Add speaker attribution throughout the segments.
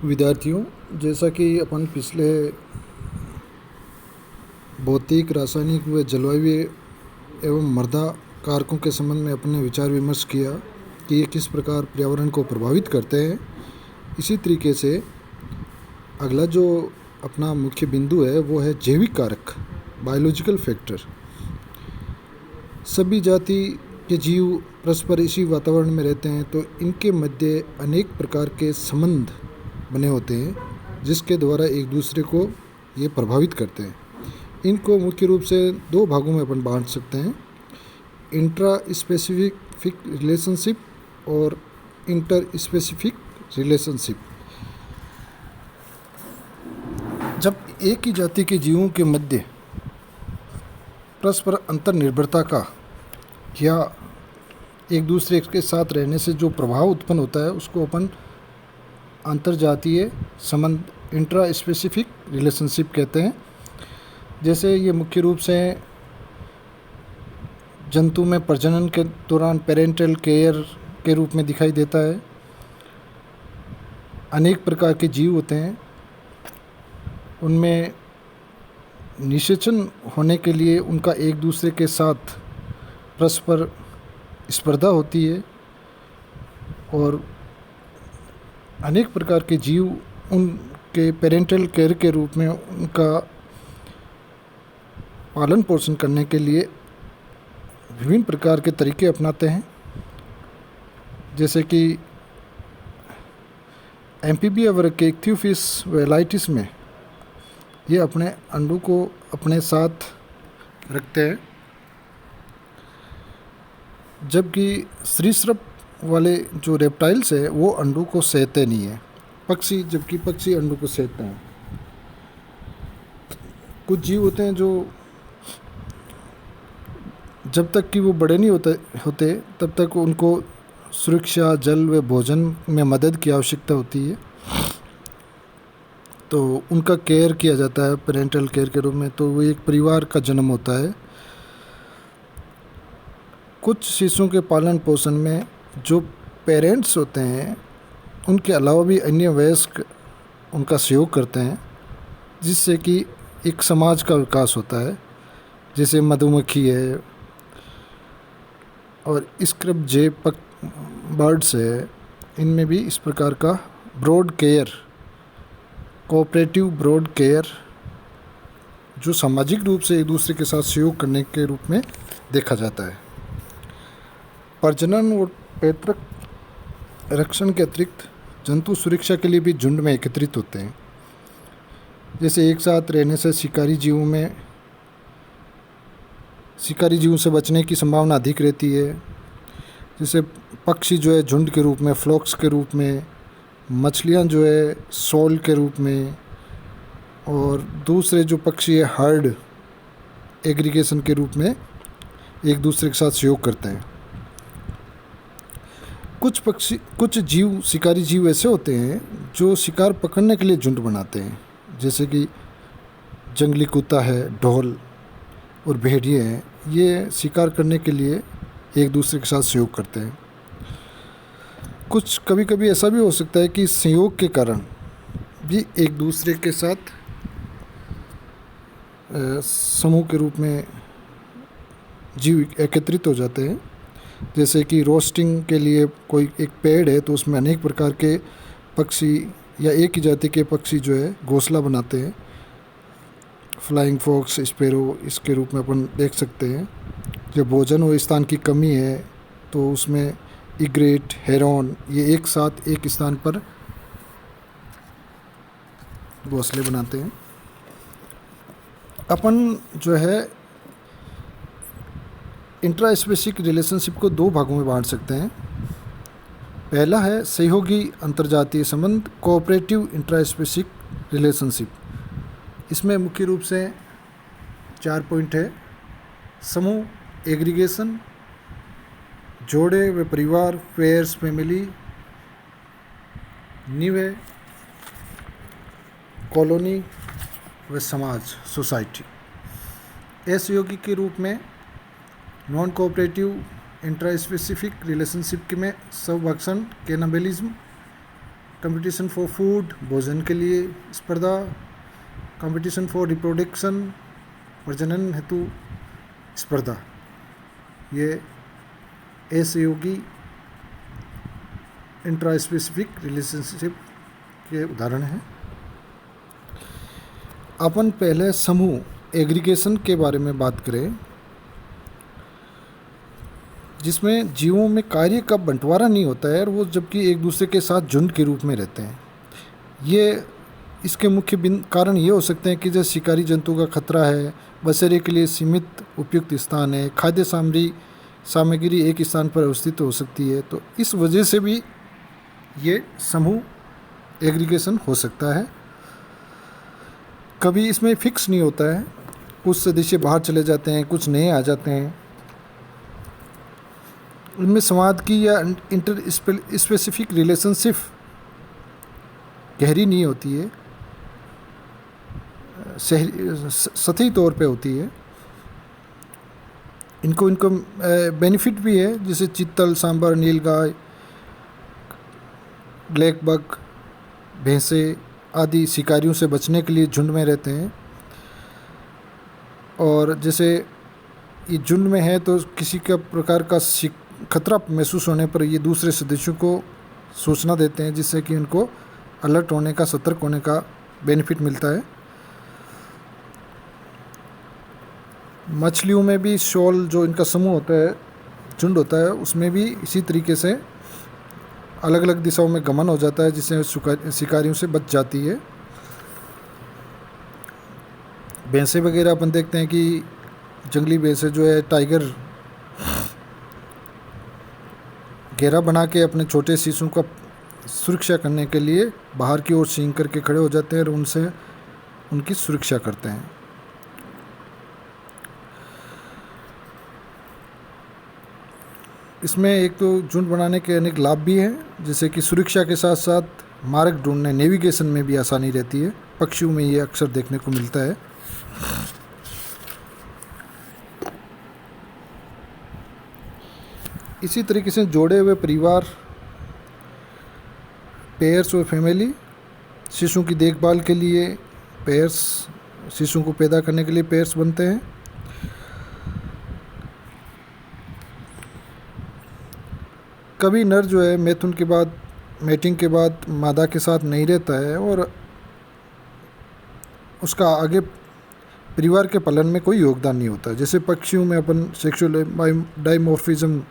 Speaker 1: विद्यार्थियों, जैसा कि अपन पिछले भौतिक, रासायनिक व जलवायु एवं मृदा कारकों के संबंध में अपने विचार विमर्श किया कि ये किस प्रकार पर्यावरण को प्रभावित करते हैं। इसी तरीके से अगला जो अपना मुख्य बिंदु है वो है जैविक कारक, बायोलॉजिकल फैक्टर। सभी जाति के जीव परस्पर इसी वातावरण में रहते हैं, तो इनके मध्य अनेक प्रकार के संबंध बने होते हैं जिसके द्वारा एक दूसरे को ये प्रभावित करते हैं। इनको मुख्य रूप से दो भागों में अपन बांट सकते हैं, इंट्रा स्पेसिफिक रिलेशनशिप और इंटर स्पेसिफिक रिलेशनशिप। जब एक ही जाति के जीवों के मध्य परस्पर अंतर निर्भरता का या एक दूसरे के साथ रहने से जो प्रभाव उत्पन्न होता है उसको अपन अंतरजातीय संबंध, इंट्रा स्पेसिफिक रिलेशनशिप कहते हैं। जैसे ये मुख्य रूप से जंतु में प्रजनन के दौरान पेरेंटल केयर के रूप में दिखाई देता है। अनेक प्रकार के जीव होते हैं, उनमें निषेचन होने के लिए उनका एक दूसरे के साथ परस्पर स्पर्धा होती है और अनेक प्रकार के जीव उनके पेरेंटल केयर के रूप में उनका पालन पोषण करने के लिए विभिन्न प्रकार के तरीके अपनाते हैं। जैसे कि एम्फीबिया वर्ग के इक्थ्यूफिस वेलाइटिस में ये अपने अंडों को अपने साथ रखते हैं, जबकि सरीसृप वाले जो रेप्टाइल्स है वो अंडों को सेते नहीं है। जबकि पक्षी अंडों को सेते हैं। कुछ जीव होते हैं जो जब तक कि वो बड़े नहीं होते तब तक उनको सुरक्षा, जल व भोजन में मदद की आवश्यकता होती है, तो उनका केयर किया जाता है पेरेंटल केयर के रूप में। तो वो एक परिवार का जन्म होता है। कुछ शिशुओं के पालन पोषण में जो पेरेंट्स होते हैं उनके अलावा भी अन्य वयस्क उनका सहयोग करते हैं, जिससे कि एक समाज का विकास होता है। जैसे मधुमक्खी है और स्क्रब जेप बर्ड्स है, इनमें भी इस प्रकार का brood care, cooperative brood care जो सामाजिक रूप से एक दूसरे के साथ सहयोग करने के रूप में देखा जाता है। प्रजनन और पैतृक रक्षण के अतिरिक्त जंतु सुरक्षा के लिए भी झुंड में एकत्रित होते हैं। जैसे एक साथ रहने से शिकारी जीवों से बचने की संभावना अधिक रहती है। जैसे पक्षी जो है झुंड के रूप में, फ्लॉक्स के रूप में, मछलियाँ जो है सोल के रूप में, और दूसरे जो पक्षी है हर्ड एग्रीगेशन के रूप में एक दूसरे के साथ सहयोग करते हैं। कुछ शिकारी जीव ऐसे होते हैं जो शिकार पकड़ने के लिए झुंड बनाते हैं। जैसे कि जंगली कुत्ता है, ढोल और भेड़िए हैं, ये शिकार करने के लिए एक दूसरे के साथ सहयोग करते हैं। कभी कभी ऐसा भी हो सकता है कि संयोग के कारण भी एक दूसरे के साथ समूह के रूप में जीव एकत्रित हो जाते हैं। जैसे कि रोस्टिंग के लिए कोई एक पेड़ है तो उसमें अनेक प्रकार के पक्षी या एक ही जाति के पक्षी जो है घोंसला बनाते हैं। फ्लाइंग फॉक्स, स्पैरो, इसके रूप में अपन देख सकते हैं। जब भोजन और स्थान की कमी है तो उसमें इग्रेट, हेरॉन ये एक साथ एक स्थान पर घोंसले बनाते हैं। अपन जो है इंट्रा स्पेसिफिक रिलेशनशिप को दो भागों में बांट सकते हैं। पहला है सहयोगी अंतर्जातीय संबंध, कोऑपरेटिव इंट्रा स्पेसिफिक रिलेशनशिप। इसमें मुख्य रूप से 4 पॉइंट है: समूह, एग्रीगेशन, जोड़े व परिवार, पेयर्स, फैमिली, निवे, कॉलोनी व समाज, सोसाइटी। असहयोगी के रूप में non cooperative intra specific relationship में Subversion, cannibalism, competition for food, भोजन के लिए स्पर्धा, कंपटीशन फॉर रिप्रोडक्शन, प्रजनन हेतु स्पर्धा। ये असहयोगी इंट्रा स्पेसिफिक रिलेशनशिप के उदाहरण हैं। अपन पहले समूह एग्रीगेशन के बारे में बात करें, जिसमें जीवों में कार्य का बंटवारा नहीं होता है और वो जबकि एक दूसरे के साथ झुंड के रूप में रहते हैं। ये इसके मुख्य कारण ये हो सकते हैं कि जैसे शिकारी जंतु का खतरा है, बसेरे के लिए सीमित उपयुक्त स्थान है, खाद्य सामग्री एक स्थान पर अवस्थित हो सकती है। तो इस वजह से भी ये समूह एग्रीगेशन हो सकता है। कभी इसमें फिक्स नहीं होता है, कुछ सदस्य बाहर चले जाते हैं, कुछ नए आ जाते हैं। इनमें संवाद की या इंटर स्पेसिफिक रिलेशनशिप गहरी नहीं होती है, सतही तौर पे होती है। इनको बेनिफिट भी है, जैसे चीतल, सांबर, नीलगाय, ब्लैक बक, भैंसे आदि शिकारियों से बचने के लिए झुंड में रहते हैं। और जैसे ये झुंड में है तो किसी का प्रकार का खतरा महसूस होने पर ये दूसरे सदस्यों को सूचना देते हैं, जिससे कि उनको अलर्ट होने का, सतर्क होने का बेनिफिट मिलता है। मछलियों में भी शॉल, जो इनका समूह होता है, झुंड होता है, उसमें भी इसी तरीके से अलग अलग दिशाओं में गमन हो जाता है, जिससे शिकारियों से बच जाती है। भैंसे वगैरह अपन देखते हैं कि जंगली भैंसे जो है, टाइगर घेरा बना के अपने छोटे शिशुओं का सुरक्षा करने के लिए बाहर की ओर सींग करके खड़े हो जाते हैं और उनसे उनकी सुरक्षा करते हैं। इसमें एक तो झुंड बनाने के अनेक लाभ भी हैं, जैसे कि सुरक्षा के साथ साथ मार्ग ढूंढने, नेविगेशन में भी आसानी रहती है। पक्षियों में ये अक्सर देखने को मिलता है। इसी तरीके से जोड़े हुए परिवार, पेयर्स और फैमिली, शिशुओं की देखभाल के लिए पेयर्स, शिशुओं को पैदा करने के लिए पेयर्स बनते हैं। कभी नर जो है मेटिंग के बाद मादा के साथ नहीं रहता है और उसका आगे परिवार के पालन में कोई योगदान नहीं होता। जैसे पक्षियों में अपन सेक्सुअल डाइमॉर्फिज्म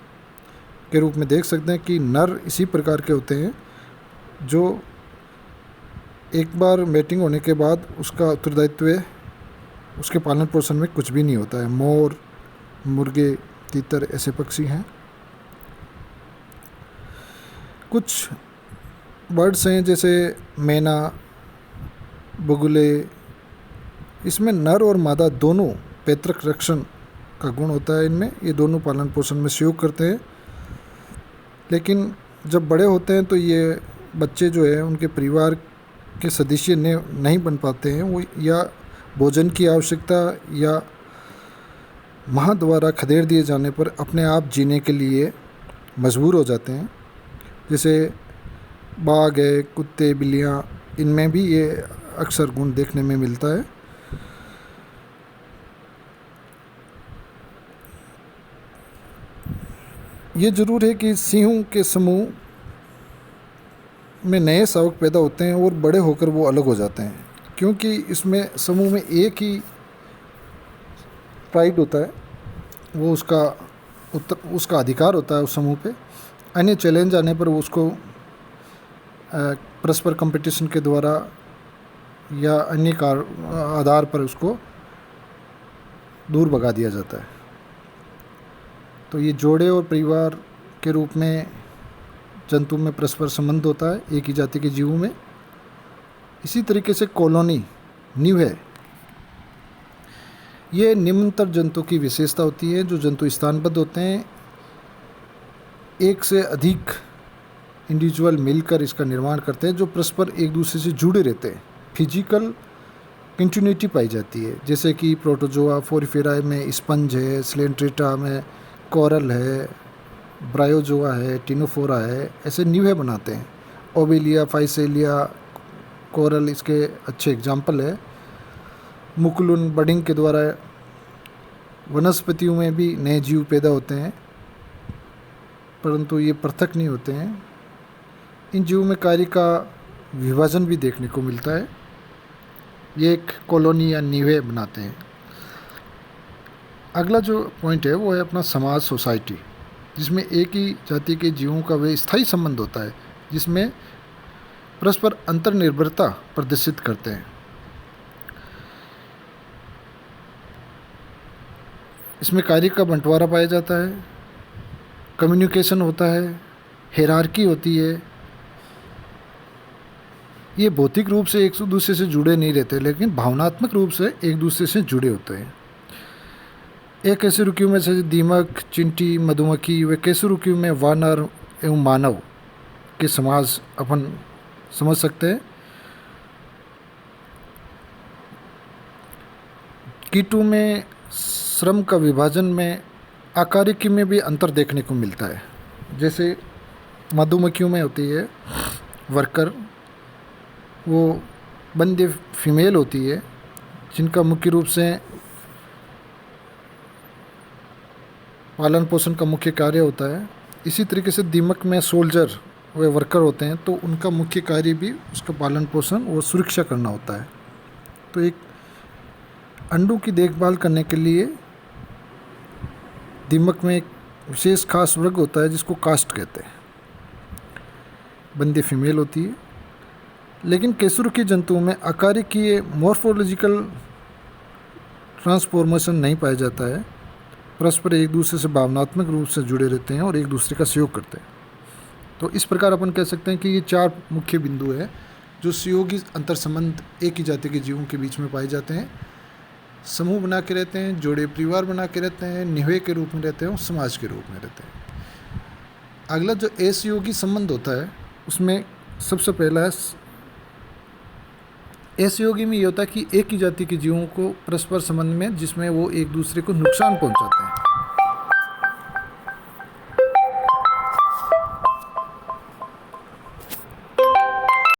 Speaker 1: के रूप में देख सकते हैं कि नर इसी प्रकार के होते हैं जो एक बार मेटिंग होने के बाद उसका उत्तरदायित्व, उसके पालन पोषण में कुछ भी नहीं होता है। मोर, मुर्गे, तीतर ऐसे पक्षी हैं। कुछ बर्ड्स हैं जैसे मैना, बगुले, इसमें नर और मादा दोनों पैतृक रक्षण का गुण होता है इनमें। ये दोनों पालन पोषण में सहयोग करते हैं। लेकिन जब बड़े होते हैं तो ये बच्चे जो है उनके परिवार के सदस्य नहीं बन पाते हैं। वो या भोजन की आवश्यकता या माँ द्वारा खदेड़ दिए जाने पर अपने आप जीने के लिए मजबूर हो जाते हैं। जैसे बाघ है, कुत्ते, बिल्लियाँ, इनमें भी ये अक्सर गुण देखने में मिलता है। ये जरूर है कि सिंहों के समूह में नए शावक पैदा होते हैं और बड़े होकर वो अलग हो जाते हैं, क्योंकि इसमें समूह में एक ही प्राइड होता है, वो उसका अधिकार होता है उस समूह पे। अन्य चैलेंज आने पर उसको परस्पर कंपटीशन के द्वारा या अन्य आधार पर उसको दूर भगा दिया जाता है। तो ये जोड़े और परिवार के रूप में जंतु में परस्पर संबंध होता है एक ही जाति के जीवों में। इसी तरीके से कॉलोनी, नींव है, ये निम्नतर जंतु की विशेषता होती है। जो जंतु स्थानबद्ध होते हैं, एक से अधिक इंडिविजुअल मिलकर इसका निर्माण करते हैं, जो परस्पर एक दूसरे से जुड़े रहते हैं। फिजिकल कंटिन्यूटी पाई जाती है, जैसे कि प्रोटोजोआ, फोरिफेरा में स्पंज है, स्लेंट्रेटा में कोरल है, ब्रायोजोआ है, टिनोफोरा है, ऐसे नींवें बनाते हैं। ओबेलिया, फाइसेलिया, कोरल इसके अच्छे एग्जाम्पल है। मुकुलन बडिंग के द्वारा वनस्पतियों में भी नए जीव पैदा होते हैं, परंतु ये पृथक नहीं होते हैं। इन जीवों में कार्य का विभाजन भी देखने को मिलता है। ये एक कॉलोनी या नींवें बनाते हैं। अगला जो पॉइंट है वो है अपना समाज, सोसाइटी, जिसमें एक ही जाति के जीवों का वे स्थायी संबंध होता है, जिसमें परस्पर अंतर्निर्भरता प्रदर्शित करते हैं। इसमें कार्य का बंटवारा पाया जाता है, कम्युनिकेशन होता है, हायरार्की होती है। ये भौतिक रूप से एक दूसरे से जुड़े नहीं रहते, लेकिन भावनात्मक रूप से एक दूसरे से जुड़े होते हैं। एक कैसरुकियों में से दीमक, चिंटी, मधुमक्खी व कैसरुकियों में वानर एवं मानव के समाज अपन समझ सकते हैं। कीटों में श्रम का विभाजन में आकारिकी में भी अंतर देखने को मिलता है। जैसे मधुमक्खियों में होती है वर्कर, वो बंदे फीमेल होती है, जिनका मुख्य रूप से पालन पोषण का मुख्य कार्य होता है। इसी तरीके से दीमक में सोल्जर वे वर्कर होते हैं, तो उनका मुख्य कार्य भी उसका पालन पोषण और सुरक्षा करना होता है। तो एक अंडों की देखभाल करने के लिए दीमक में एक विशेष खास वर्ग होता है जिसको कास्ट कहते हैं। बंदे फीमेल होती है, लेकिन कैसरुकी जंतुओं में आकारिकीय मॉर्फोलॉजिकल ट्रांसफॉर्मेशन नहीं पाया जाता है। परस्पर एक दूसरे से भावनात्मक रूप से जुड़े रहते हैं और एक दूसरे का सहयोग करते हैं। तो इस प्रकार अपन कह सकते हैं कि ये 4 मुख्य बिंदु है जो सहयोगी अंतर संबंध एक ही जाति के जीवों के बीच में पाए जाते हैं। समूह बना के रहते हैं, जोड़े परिवार बना के रहते हैं, निहवे के रूप में रहते हैं और समाज के रूप में रहते हैं। अगला जो असहयोगी संबंध होता है, उसमें सबसे पहला है असहयोगी में ये होता है कि एक ही जाति के जीवों को परस्पर संबंध में जिसमें वो एक दूसरे को नुकसान पहुंचाते हैं।